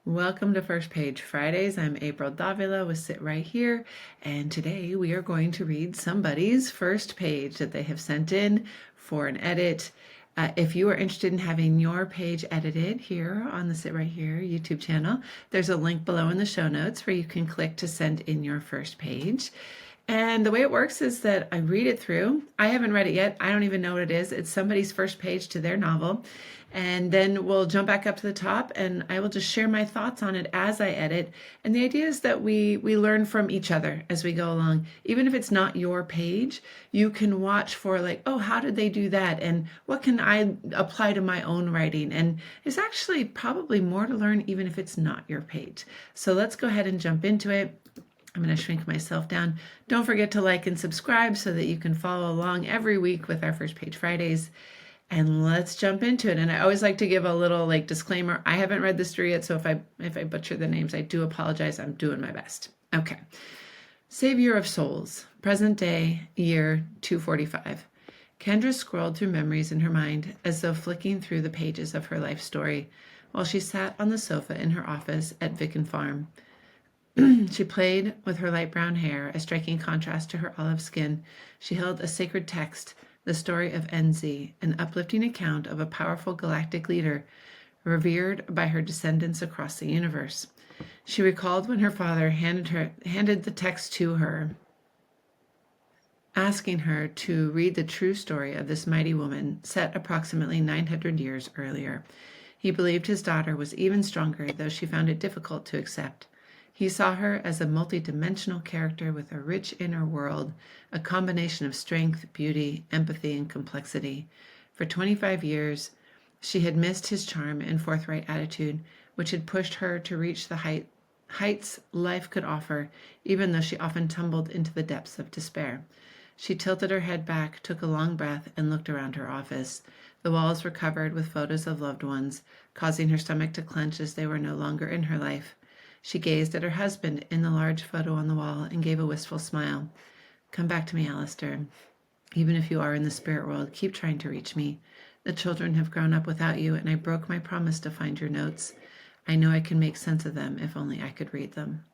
Welcome to First Page Fridays. I'm April Davila with Sit Right Here, and today we are going to read somebody's first page that they have sent in for an edit. If you are interested in having your page edited here on the Sit Right Here YouTube channel, there's a link below in the show notes where you can click to send in your first page. And the way it works is that I read it through. I haven't read it yet. I don't even know what it is. It's somebody's first page to their novel. And then we'll jump back up to the top and I will just share my thoughts on it as I edit. And the idea is that we learn from each other as we go along. Even if it's not your page, you can watch for like, oh, how did they do that? And what can I apply to my own writing? And there's actually probably more to learn even if it's not your page. So let's go ahead and jump into it. I'm going to shrink myself down. Don't forget to like and subscribe so that you can follow along every week with our First Page Fridays. And let's jump into it. And I always like to give a little disclaimer. I haven't read this through yet, so if I butcher the names, I do apologize. I'm doing my best. Okay. Savior of Souls, present day, year 245. Kendra scrolled through memories in her mind as though flicking through the pages of her life story while she sat on the sofa in her office at Vicken Farm. She played with her light brown hair, a striking contrast to her olive skin. She held a sacred text, the story of Enzi, an uplifting account of a powerful galactic leader revered by her descendants across the universe. She recalled when her father handed the text to her, asking her to read the true story of this mighty woman set approximately 900 years earlier. He believed his daughter was even stronger, though she found it difficult to accept. He saw her as a multi-dimensional character with a rich inner world, a combination of strength, beauty, empathy, and complexity. For 25 years, she had missed his charm and forthright attitude, which had pushed her to reach the heights life could offer, even though she often tumbled into the depths of despair. She tilted her head back, took a long breath, and looked around her office. The walls were covered with photos of loved ones, causing her stomach to clench as they were no longer in her life. She gazed at her husband in the large photo on the wall and gave a wistful smile. Come back to me, Alistair. Even if you are in the spirit world, keep trying to reach me. The children have grown up without you, and I broke my promise to find your notes. I know I can make sense of them if only I could read them.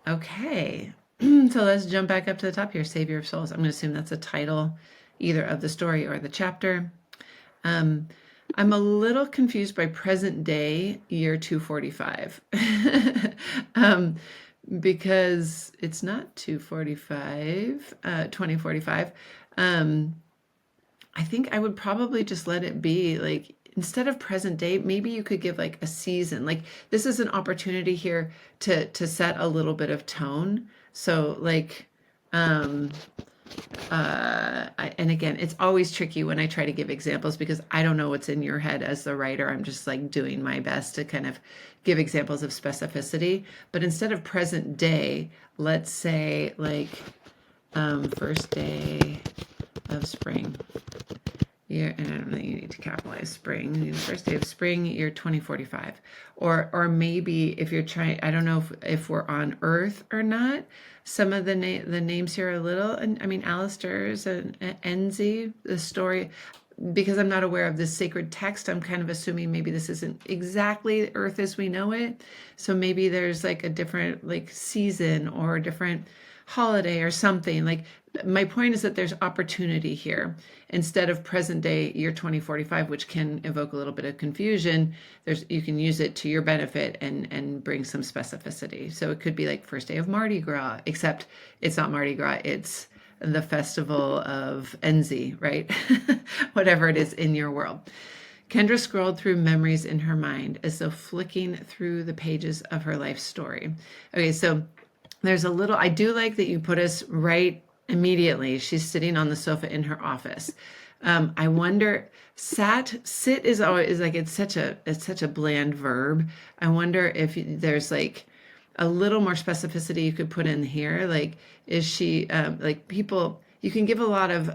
Okay, so let's jump back up to the top here. Savior of Souls. I'm going to assume that's a title either of the story or the chapter. I'm a little confused by present day, year 245, because it's not 2045. I think I would probably just let it be instead of present day, maybe you could give a season. This is an opportunity here to set a little bit of tone. So and again, it's always tricky when I try to give examples because I don't know what's in your head as the writer. I'm just doing my best to kind of give examples of specificity. But instead of present day, let's say first day of spring. Year, and I don't know, you need to capitalize spring. The first day of spring, year 2045. Or maybe if you're trying, I don't know if we're on Earth or not. Some of the names here are a little, and I mean, Alistair's and Enzi, the story, because I'm not aware of this sacred text, I'm kind of assuming maybe this isn't exactly Earth as we know it. So maybe there's a different season or a different holiday or something. My point is that there's opportunity here instead of present day year 2045, which can evoke a little bit of confusion. You can use it to your benefit and bring some specificity. So it could be first day of Mardi Gras, except it's not Mardi Gras, it's the festival of Enzi, right? Whatever it is in your world. Kendra scrolled through memories in her mind as though flicking through the pages of her life story. Okay, so there's a little, I do like that you put us right immediately. She's sitting on the sofa in her office. I wonder, sit is always it's such a bland verb. I wonder if there's a little more specificity you could put in here. Is she people, you can give a lot of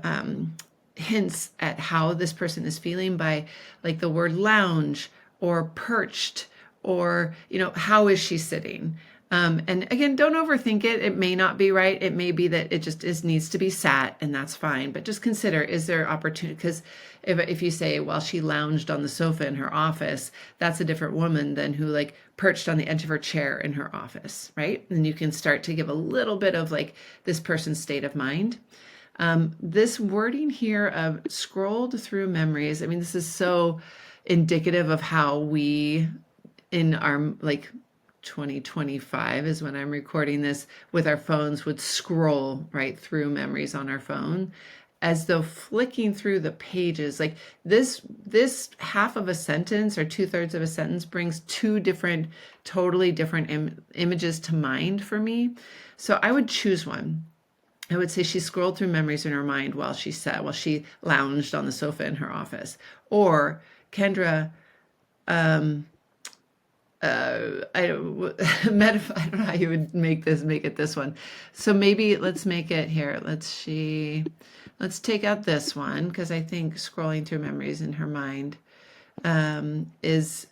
hints at how this person is feeling by the word lounge or perched or, how is she sitting? And again, don't overthink it. It may not be right. It may be that it just needs to be sat, and that's fine. But just consider, is there opportunity? Because if you say, well, she lounged on the sofa in her office, that's a different woman than who like perched on the edge of her chair in her office, right? And you can start to give a little bit of like this person's state of mind. This wording here of scrolled through memories, I mean, this is so indicative of how we in our like 2025 is when I'm recording this with our phones would scroll right through memories on our phone as though flicking through the pages. Like this half of a sentence or 2/3 of a sentence brings two different, totally different images to mind for me. So I would choose one. I would say she scrolled through memories in her mind while she lounged on the sofa in her office. Or Kendra, I don't know how you would make it this one. So maybe let's make it here. Let's take out this one because I think scrolling through memories in her mind is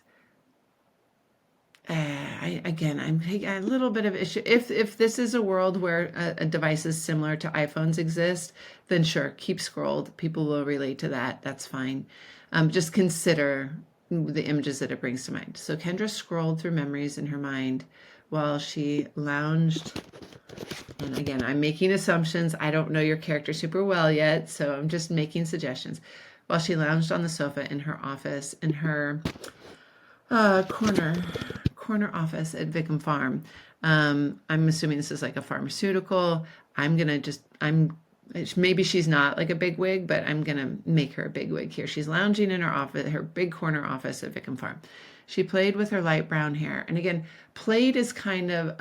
I'm taking a little bit of issue. If this is a world where a devices similar to iPhones exist, then sure, keep scrolled. People will relate to that. That's fine. Just consider the images that it brings to mind. So Kendra scrolled through memories in her mind while she lounged. And again, I'm making assumptions. I don't know your character super well yet, so I'm just making suggestions. While she lounged on the sofa in her office, in her corner office at Vickham Farm. I'm assuming this is like a pharmaceutical. Maybe she's not like a big wig, but I'm going to make her a big wig here. She's lounging in her office, her big corner office at Vickham Farm. She played with her light brown hair. And again, played is kind of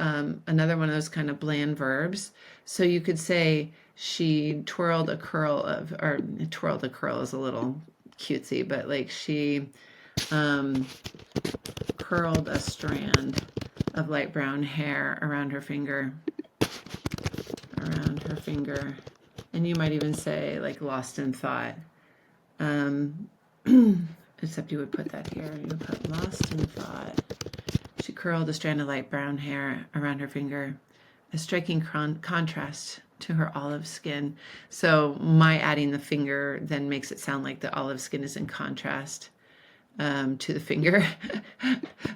another one of those kind of bland verbs. So you could say she twirled a curl is a little cutesy, but like she curled a strand of light brown hair around her finger. And you might even say like lost in thought. Except you would put that here. You would put lost in thought. She curled a strand of light brown hair around her finger, a striking contrast to her olive skin. So my adding the finger then makes it sound like the olive skin is in contrast to the finger.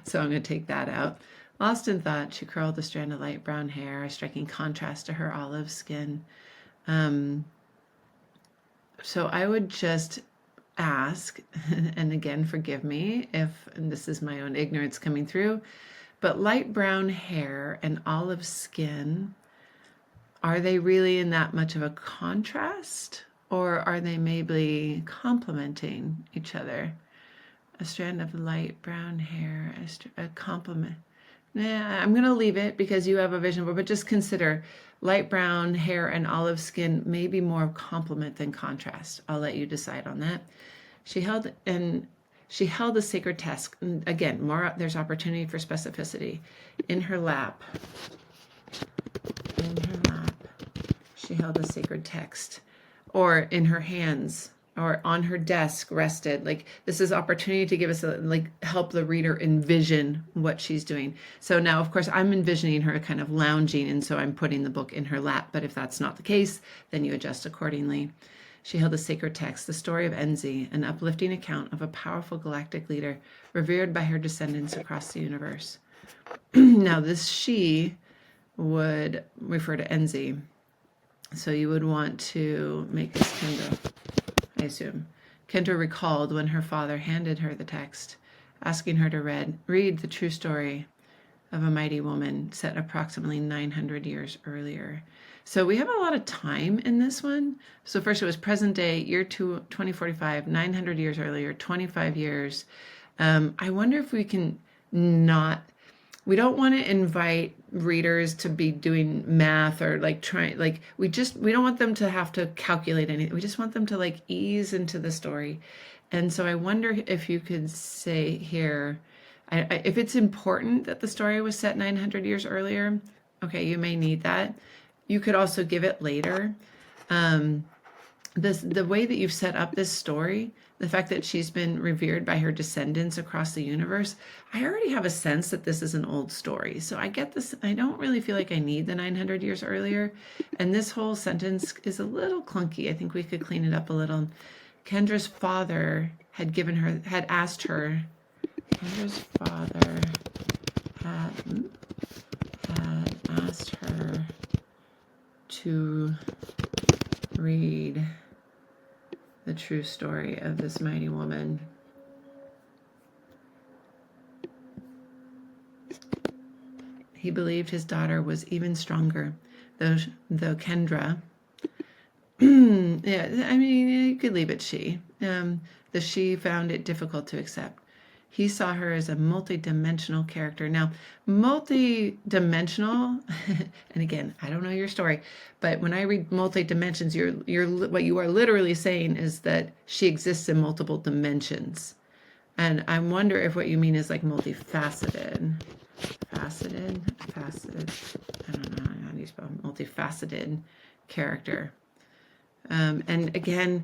So I'm going to take that out. Lost in thought, she curled a strand of light brown hair, a striking contrast to her olive skin. So I would just ask, and again, forgive me if this is my own ignorance coming through, but light brown hair and olive skin, are they really in that much of a contrast? Or are they maybe complementing each other? A strand of light brown hair, a complement. I'm going to leave it because you have a vision board, but just consider light brown hair and olive skin may be more complement than contrast. I'll let you decide on that. She held a sacred text. Again, there's opportunity for specificity. In her lap, she held a sacred text, or in her hands, or on her desk rested. Like this is opportunity to give us help the reader envision what she's doing. So now, of course, I'm envisioning her kind of lounging, and so I'm putting the book in her lap. But if that's not the case, then you adjust accordingly. She held a sacred text, the story of Enzi, an uplifting account of a powerful galactic leader revered by her descendants across the universe. Now, this she would refer to Enzi. So you would want to make this Kendra, I assume. Kendra recalled when her father handed her the text, asking her to read the true story of a mighty woman set approximately 900 years earlier. So we have a lot of time in this one. So first it was present day, year 2045, 900 years earlier, 25 years. I wonder if we can we don't want to invite readers to be doing math or we don't want them to have to calculate anything. We just want them to ease into the story. And so I wonder if you could say here, if it's important that the story was set 900 years earlier, okay, you may need that. You could also give it later. The way that you've set up this story the fact that she's been revered by her descendants across the universe, I already have a sense that this is an old story. So I get this. I don't really feel like I need the 900 years earlier. And this whole sentence is a little clunky. I think we could clean it up a little. Kendra's father had asked her, Kendra's father had asked her to read the true story of this mighty woman. He believed his daughter was even stronger, though Kendra, yeah, I mean, you could leave it she, the she found it difficult to accept. He saw her as a multi-dimensional character. Now, multi-dimensional, and again, I don't know your story, but when I read multi-dimensions, what you are literally saying is that she exists in multiple dimensions. And I wonder if what you mean is like multifaceted. Faceted, I don't know how do you spell multifaceted character. And again,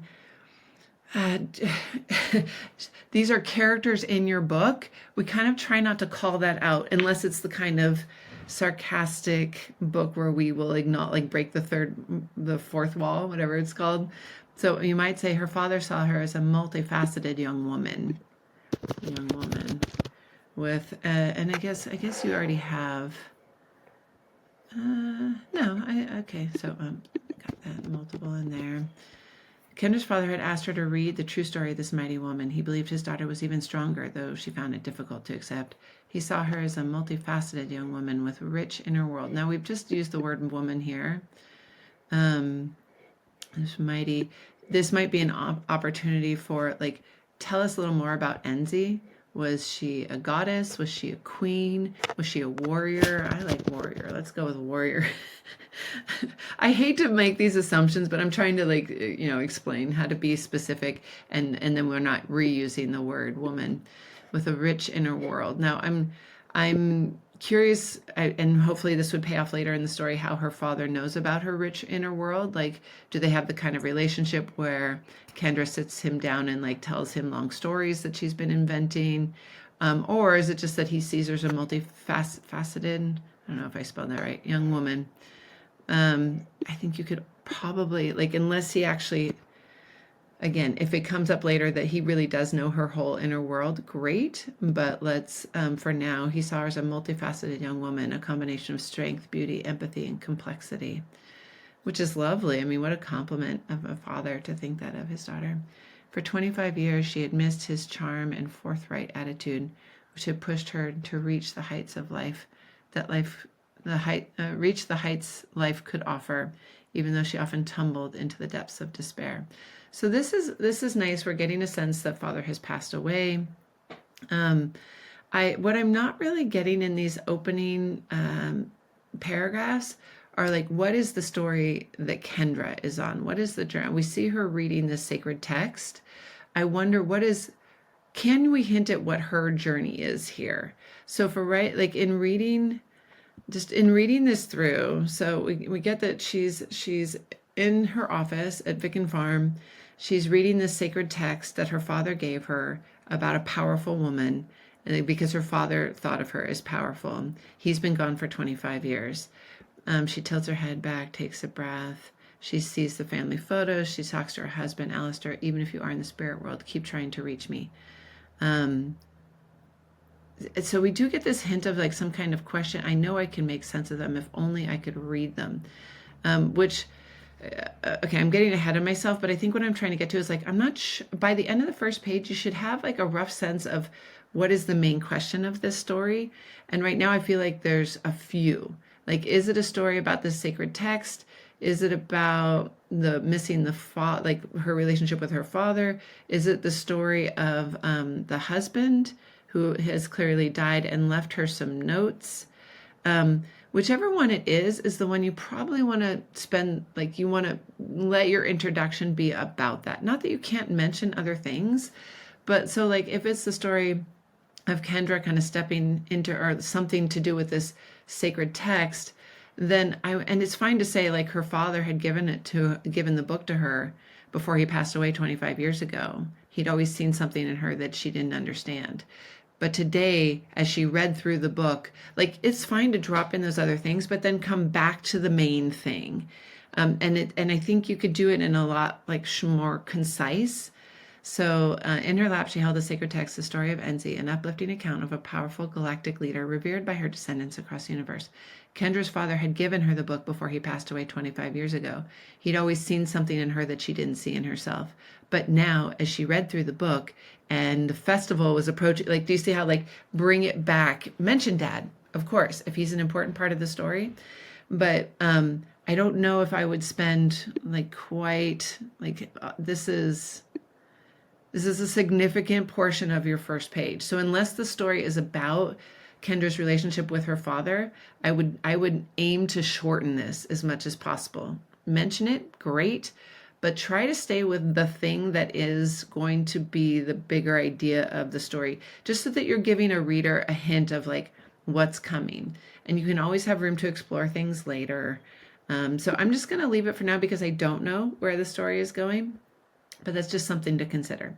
these are characters in your book. We kind of try not to call that out unless it's the kind of sarcastic book where we will break the fourth wall, whatever it's called. So you might say her father saw her as a multifaceted young woman with, and I guess you already have. Okay, so got that multiple in there. Kendra's father had asked her to read the true story of this mighty woman. He believed his daughter was even stronger, though she found it difficult to accept. He saw her as a multifaceted young woman with a rich inner world. Now, we've just used the word woman here. This might be an opportunity for, tell us a little more about Enzi. Was she a goddess? Was she a queen? Was she a warrior? I like warrior. Let's go with warrior. I hate to make these assumptions, but I'm trying to explain how to be specific, and then we're not reusing the word woman with a rich inner world. Now I'm curious, and hopefully this would pay off later in the story, how her father knows about her rich inner world. Do they have the kind of relationship where Kendra sits him down and tells him long stories that she's been inventing? Or is it just that he sees her as a multifaceted, I don't know if I spelled that right, young woman? I think you could probably, unless he actually, again, if it comes up later that he really does know her whole inner world, great. But let's, for now, he saw her as a multifaceted young woman, a combination of strength, beauty, empathy, and complexity, which is lovely. I mean, what a compliment of a father to think that of his daughter. For 25 years, she had missed his charm and forthright attitude, which had pushed her to reach the heights of life, reach the heights life could offer, even though she often tumbled into the depths of despair. So this is nice. We're getting a sense that father has passed away. What I'm not really getting in these opening paragraphs are what is the story that Kendra is on? What is the journey? We see her reading this sacred text. I wonder can we hint at what her journey is here? So in reading this through, so we get that she's in her office at Vicken Farm. She's reading this sacred text that her father gave her about a powerful woman, because her father thought of her as powerful. He's been gone for 25 years. She tilts her head back, takes a breath. She sees the family photos. She talks to her husband, Alistair. Even if you are in the spirit world, keep trying to reach me. So we do get this hint of some kind of question. I know I can make sense of them if only I could read them, which, okay, I'm getting ahead of myself, but I think what I'm trying to get to is I'm not by the end of the first page, you should have a rough sense of what is the main question of this story. And right now I feel like there's a few. Is it a story about the sacred text? Is it about her relationship with her father? Is it the story of the husband who has clearly died and left her some notes? Whichever one it is the one you probably want to spend, you want to let your introduction be about that. Not that you can't mention other things, but so if it's the story of Kendra kind of stepping into, or something to do with this sacred text, then and it's fine to say her father had given the book to her before he passed away 25 years ago. He'd always seen something in her that she didn't understand. But today, as she read through the book, like it's fine to drop in those other things, but then come back to the main thing. And I think you could do it in a lot like more concise. So in her lap, she held a sacred text, the story of Enzi, an uplifting account of a powerful galactic leader revered by her descendants across the universe. Kendra's father had given her the book before he passed away 25 years ago. He'd always seen something in her that she didn't see in herself. But now, as she read through the book and the festival was approaching, like, do you see how, like, bring it back? Mention Dad, of course, if he's an important part of the story. But I don't know if I would spend, like, quite, like, this is a significant portion of your first page. So unless the story is about Kendra's relationship with her father, I would aim to shorten this as much as possible. Mention it, great, but try to stay with the thing that is going to be the bigger idea of the story, just so that you're giving a reader a hint of like what's coming. And you can always have room to explore things later. So I'm just going to leave it for now because I don't know where the story is going. But that's just something to consider.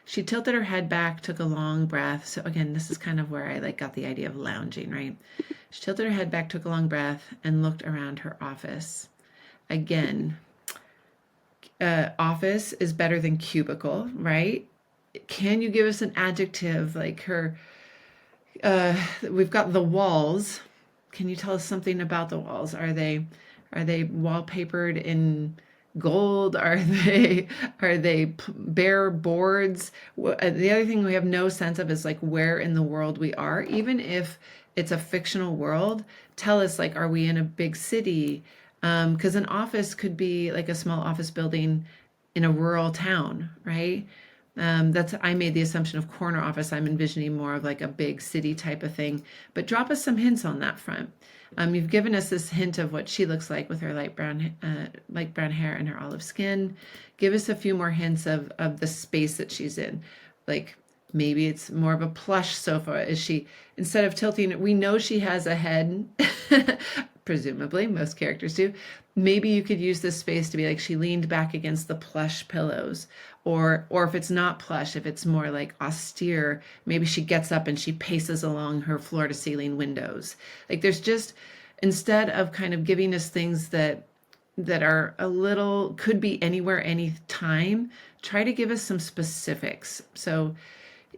She tilted her head back, took a long breath. So again, this is kind of where I like got the idea of lounging, right? She tilted her head back, took a long breath, and looked around her office. Again, office is better than cubicle, right? Can you give us an adjective like her? We've got the walls. Can you tell us something about the walls? Are they wallpapered in gold? Are they bare boards? The other thing we have no sense of is like where in the world we are. Even if it's a fictional world, tell us like, are we in a big city? Because an office could be like a small office building in a rural town, right? I made the assumption of corner office. I'm envisioning more of like a big city type of thing, but drop us some hints on that front. You've given us this hint of what she looks like with her light brown hair and her olive skin. Give us a few more hints of the space that she's in. Like maybe it's more of a plush sofa. Is she, instead of tilting it, we know she has a head, presumably, most characters do. Maybe you could use this space to be like she leaned back against the plush pillows. Or if it's not plush, if it's more like austere, maybe she gets up and she paces along her floor to ceiling windows. Like there's just, instead of kind of giving us things that are a little, could be anywhere, anytime, try to give us some specifics. So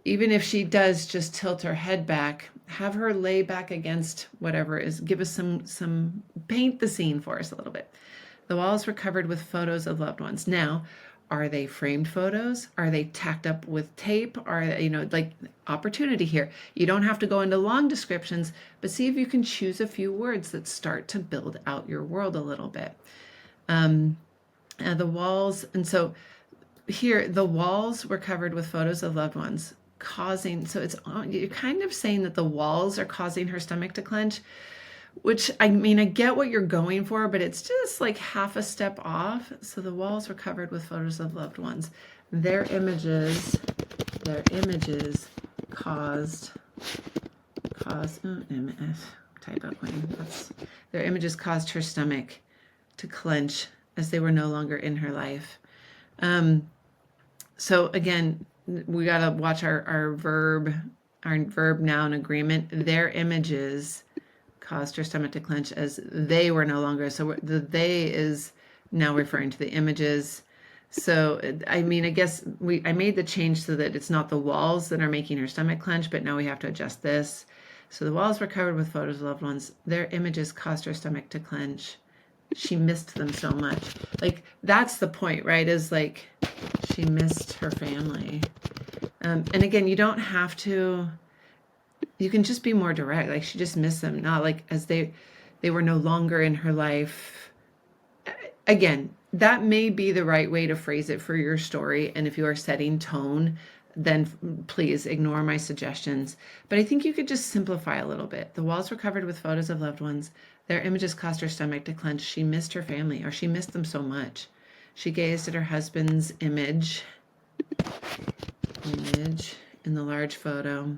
even if she does just tilt her head back, have her lay back against whatever is, give us some, paint the scene for us a little bit. The walls were covered with photos of loved ones. Now, are they framed photos? Are they tacked up with tape? Are they, like opportunity here. You don't have to go into long descriptions, but see if you can choose a few words that start to build out your world a little bit. The walls, and so here, the walls were covered with photos of loved ones, you're kind of saying that the walls are causing her stomach to clench, which, I mean, I get what you're going for, but it's just like half a step off. So the walls were covered with photos of loved ones. Their images caused typo queen. Their images caused her stomach to clench as they were no longer in her life. So again, we got to watch our verb noun agreement. Their images caused her stomach to clench as they were no longer. So the they is now referring to the images. So, I mean, I guess I made the change so that it's not the walls that are making her stomach clench, but now we have to adjust this. So the walls were covered with photos of loved ones. Their images caused her stomach to clench. She missed them so much. Like, that's the point, right? Is like, she missed her family. And again, you don't have to, you can just be more direct. Like, she just missed them, not like as they were no longer in her life. Again, that may be the right way to phrase it for your story. And if you are setting tone, then please ignore my suggestions. But I think you could just simplify a little bit. The walls were covered with photos of loved ones. Their images caused her stomach to clench. She missed her family, or she missed them so much. She gazed at her husband's image in the large photo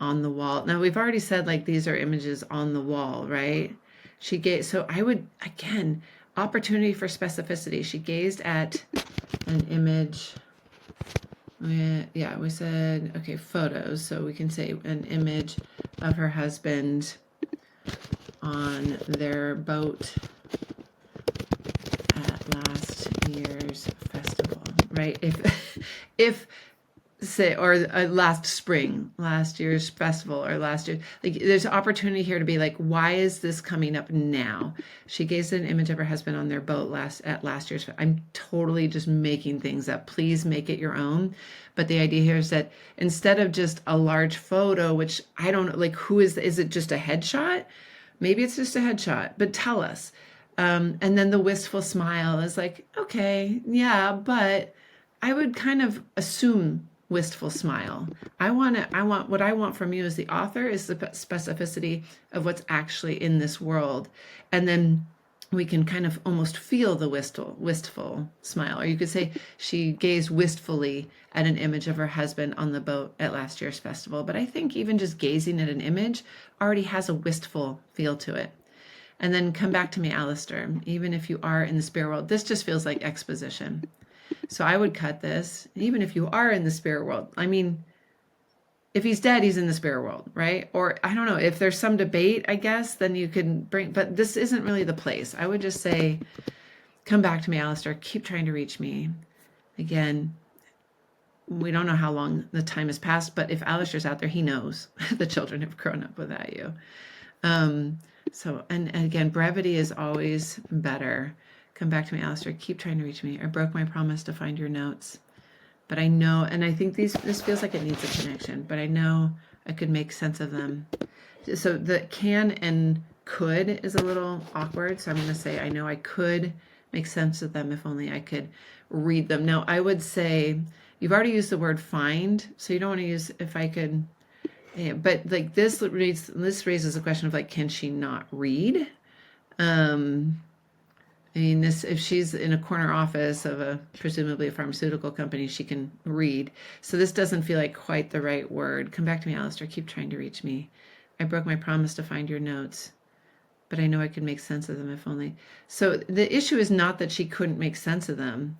on the wall. Now, we've already said, like, these are images on the wall, right? So I would, again, opportunity for specificity. She gazed at an image Yeah, we said, okay, photos. So we can say an image of her husband on their boat at last year's festival, right? If say, or last year's festival, or last year, like there's opportunity here to be like, why is this coming up now? She gazed at an image of her husband on their boat at last year's. I'm totally just making things up. Please make it your own. But the idea here is that instead of just a large photo, which I don't know, like who is it just a headshot? Maybe it's just a headshot, but tell us. And then the wistful smile is like, okay, yeah, but I would kind of assume wistful smile. What I want from you as the author is the specificity of what's actually in this world. And then we can kind of almost feel the wistful smile. Or you could say she gazed wistfully at an image of her husband on the boat at last year's festival. But I think even just gazing at an image already has a wistful feel to it. And then come back to me, Alistair. Even if you are in the spirit world, this just feels like exposition. So I would cut this, even if you are in the spirit world. I mean, if he's dead, he's in the spirit world, right? Or I don't know, if there's some debate, I guess, then you can bring, but this isn't really the place. I would just say, come back to me, Alistair. Keep trying to reach me. Again, we don't know how long the time has passed, but if Alistair's out there, he knows the children have grown up without you. And again, brevity is always better. Come back to me, Alistair. Keep trying to reach me. I broke my promise to find your notes. But I know, and I think this feels like it needs a connection, but I know I could make sense of them. So the can and could is a little awkward. So I'm going to say, I know I could make sense of them if only I could read them. Now, I would say, you've already used the word find, so you don't want to use if I could. Yeah, but like this raises a question of like, can she not read? I mean, if she's in a corner office of presumably a pharmaceutical company, she can read. So this doesn't feel like quite the right word. Come back to me, Alistair. Keep trying to reach me. I broke my promise to find your notes, but I know I could make sense of them if only. So the issue is not that she couldn't make sense of them.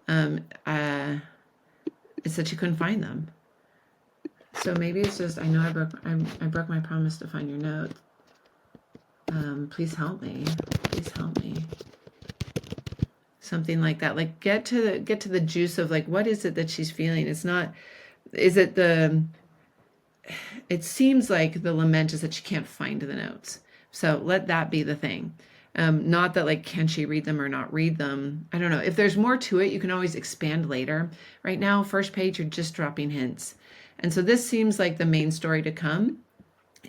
It's that she couldn't find them. So maybe it's just, I know I broke my promise to find your notes. Please help me. Please help me. Something like that. Like get to the juice of like, what is it that she's feeling? It's not, it seems like the lament is that she can't find the notes. So let that be the thing. Not that like, can she read them or not read them? I don't know. If there's more to it, you can always expand later. Right now, first page, you're just dropping hints. And so this seems like the main story to come.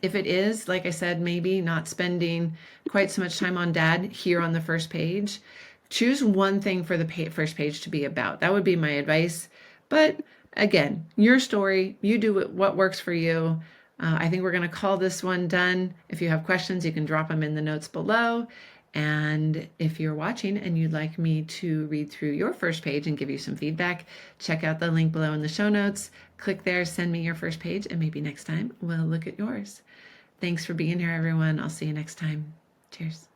If it is, like I said, maybe not spending quite so much time on dad here on the first page. Choose one thing for the first page to be about. That would be my advice. But again, your story, you do what works for you. I think we're going to call this one done. If you have questions, you can drop them in the notes below. And if you're watching and you'd like me to read through your first page and give you some feedback, check out the link below in the show notes. Click there, send me your first page, and maybe next time we'll look at yours. Thanks for being here, everyone. I'll see you next time. Cheers.